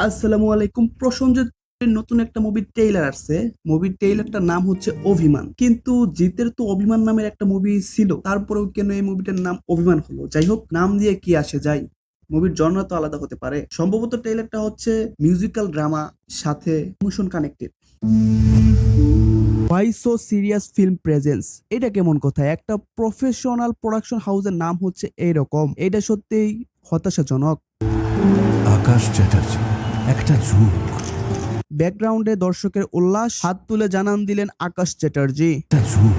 আসসালামু আলাইকুম। প্রসঞ্জিৎ নতুন একটা মুভির ট্রেইলার আসছে। মুভির ট্রেইলারটার নাম হচ্ছে অভিমান, কিন্তু জিতের তো অভিমান নামের একটা মুভি ছিল, তারপরেও কেন এই মুভিটার নাম অভিমান হলো? যাই হোক, নাম দিয়ে কি আসে যায়, মুভির জনরা তো আলাদা হতে পারে। সম্ভবত ট্রেইলারটা হচ্ছে মিউজিক্যাল ড্রামা সাথে emotion connected. Why So serious film presence, এটা কেমন কথা? একটা প্রফেশনাল প্রোডাকশন হাউসের নাম হচ্ছে এইরকম, এটা সত্যিই হতাশাজনক। আকাশ চ্যাটার্জি, একটা যুগ, ব্যাকগ্রাউন্ডে দর্শকের উল্লাস, হাত তুলে জানান দিলেন আকাশ চ্যাটার্জি। একটা যুগ,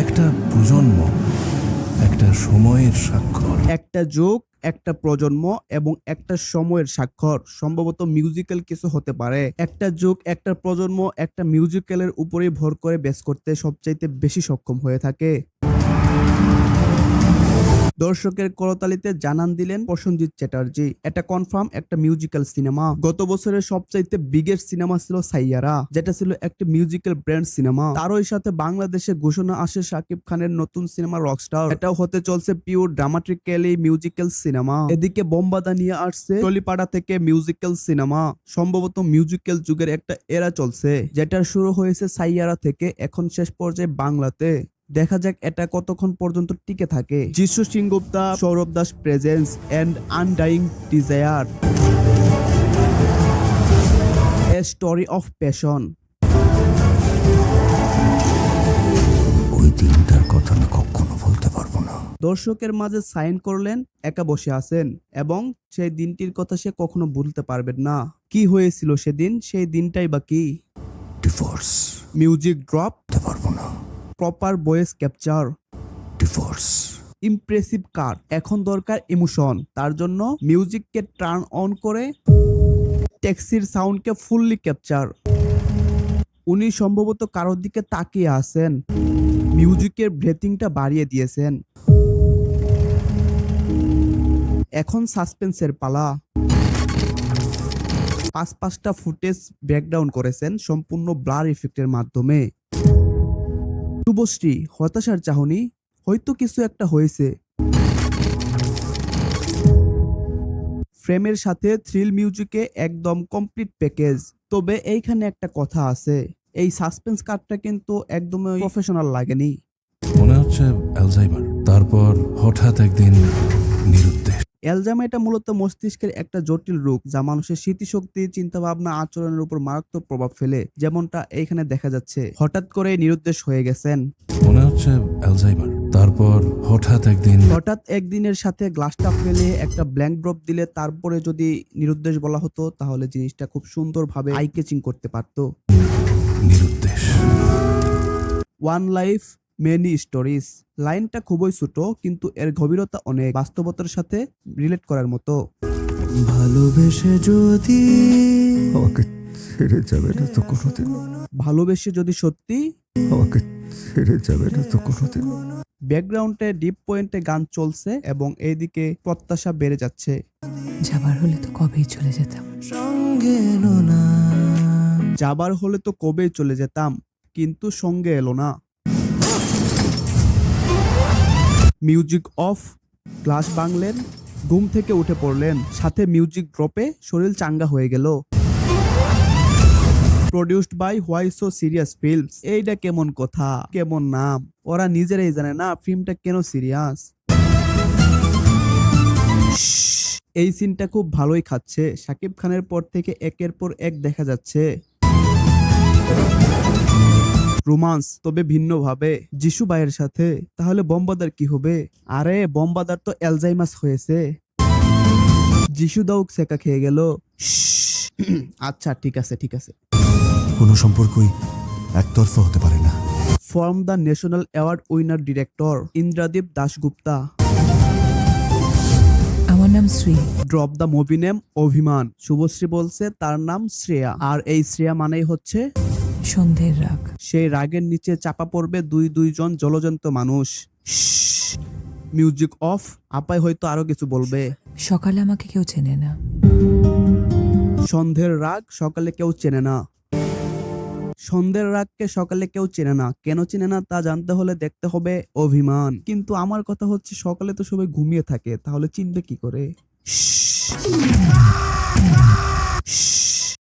একটা প্রজন্ম, একটা সময়ের স্বাক্ষর। একটা যুগ, একটা প্রজন্ম এবং একটা সময়ের স্বাক্ষর। সম্ভবত মিউজিক্যাল কিছু হতে পারে। একটা যুগ, একটা প্রজন্ম একটা মিউজিক্যালের উপরেই ভর করে বেস করতে সবচাইতে বেশি সক্ষম হয়ে থাকে। দর্শকের করতালিতে জানান দিলেন প্রসেনজিৎ চ্যাটার্জি। এটা কনফার্ম একটা মিউজিক্যাল সিনেমা। গত বছরের সবচাইতে বিগেস্ট সিনেমা ছিল সাইয়ারা, যেটা ছিল একটা মিউজিক্যাল ব্র্যান্ড সিনেমা। তারই সাথে বাংলাদেশে ঘোষণা আসে শাকিব খানের নতুন সিনেমা রকস্টার। এটাও হতে চলছে পিওর ড্রামাটিক্যালি মিউজিক্যাল সিনেমা। এদিকে বোমবাদা নিয়ে আসছে টলিপাড়া থেকে মিউজিক্যাল সিনেমা। সম্ভবত মিউজিক্যাল যুগের একটা এরা চলছে, যেটার শুরু হয়েছে সাইয়ারা থেকে, এখন শেষ পর্যায়ে বাংলাতে। দেখা যাক এটা কতক্ষণ পর্যন্ত টিকে থাকে। Jishu Sengupta, Sourav Das presence and undying desire, a story of passion. ওই দিনটার কথা না কখনো ভুলতে পারবো না। দর্শকের মাঝে সাইন করলেন, একা বসে আছেন এবং সেই দিনটির কথা সে কখনো ভুলতে পারবেন না। কি হয়েছিল সেদিন, সেই দিনটাই বা কি? ডিভোর্স, মিউজিক ড্রপ, বলতে পারবো না। Proper voice capture, divorce, impressive car. এখন দরকার ইমোশন, তার জন্য মিউজিককে টার্ন অন করে ট্যাক্সির সাউন্ডকে ফুললি ক্যাপচার। উনি সম্ভবত কারোর দিকে তাকিয়ে আছেন, মিউজিকের ব্রেথিংটা বাড়িয়ে দিয়েছেন। এখন সাসপেন্সের পালা। পাঁচটা ফুটেজ ব্রেকডাউন করেছেন সম্পূর্ণ ব্লার ইফেক্টের মাধ্যমে। শুভশ্রী, হতাশার চাহনি, হয়তো কিছু একটা হয়েছে। ফ্রেমের সাথে থ্রিল মিউজিকে একদম কমপ্লিট প্যাকেজ। তবে এইখানে একটা কথা আছে, এই সাসপেন্স কাটটা কিন্তু একদমই প্রফেশনাল লাগেনি। মনে হচ্ছে অ্যালজাইমার। তারপর হঠাৎ একদিন নিরুদ্দেশ। অ্যালজাইমার মূলত মস্তিষ্কের একটা জটিল রোগ, যা মানুষের স্মৃতিশক্তি, চিন্তাভাবনা, আচরণের উপর মারাত্মক প্রভাব ফেলে, যেমনটা এইখানে দেখা যাচ্ছে। হঠাৎ করে নিরুদ্দেশ হয়ে গেছেন। মনে হচ্ছে অ্যালজাইমার। তারপর হঠাৎ একদিনের সাথে গ্লাসটা ফেলে একটা ব্ল্যাঙ্ক ড্রপ দিলে তারপরে যদি নিরুদ্দেশ বলা হতো, তাহলে জিনিসটা খুব সুন্দরভাবে আই ক্যাচিং করতে পারতো। নিরুদ্দেশ। ওয়ান লাইফ মেনি স্টোরিজ, লাইনটা খুবই ছোট, কিন্তু এর গভীরতা অনেক, বাস্তবতার সাথে রিলেট করার মতো। ভালোবেসে যদি আমাকে ছেড়ে যাবে না তো কোনোদিন। ভালোবেসে যদি সত্যি আমাকে ছেড়ে যাবে না তো কোনোদিন। ব্যাকগ্রাউন্ডে ডিপ পয়েন্টে গান চলছে এবং এইদিকে প্রত্যাশা বেড়ে যাচ্ছে। যাবার হলে তো কবেই চলে যেতাম। সঙ্গে এলো না। যাবার হলে তো কবেই চলে যেতাম, কিন্তু সঙ্গে এলো না। মিউজিক অফ, গ্লাস ভাঙলেন, ঘুম থেকে উঠে পড়লেন, সাথে মিউজিক ড্রপে শরীর চাঙ্গা হয়ে গেল। Produced by Why So Serious Films, এইটা কেমন কথা, কেমন নাম! ওরা নিজেরাই জানে না ফিল্মটা কেন সিরিয়াস। এই সিনটা খুব ভালোই খাচ্ছে। শাকিব খানের পর থেকে একের পর এক দেখা যাচ্ছে রোমান্স, তবে ভিন্ন ভাবে যিশু ভাইয়ের সাথে। তাহলে বোমবাদার কি হবে? আরে বোমবাদার তো অ্যালজাইমাস হয়েছে, যিশু দাও সেকা খেয়ে গেল। আচ্ছা, ঠিক আছে ঠিক আছে। কোনো সম্পর্কই একতরফা হতে পারে না। From the national award winner director Indradeep Dasgupta. আমার নাম Shri. Drop the movie name অভিমান। শুভশ্রী বলছে তার নাম শ্রেয়া, আর এই শ্রেয়া মানেই হচ্ছে সন্ধ্যের রাগ। সেই রাগের নিচে চাপা পড়বে দুইজন জলজন্ত মানুষ। Music of. আপাই হয়তো আরো কিছু বলবে। সকালে আমাকে কেউ চেনে না। সন্ধ্যের রাগ সকালে কেউ চেনে না। সন্ধ্যের রাগকে সকালে কেউ চেনে না। কেন চেনে না তা জানতে হলে দেখতে হবে অভিমান। কিন্তু আমার কথা হচ্ছে, সকালে তো সবাই ঘুমিয়ে থাকে, তাহলে চিনবে কি করে?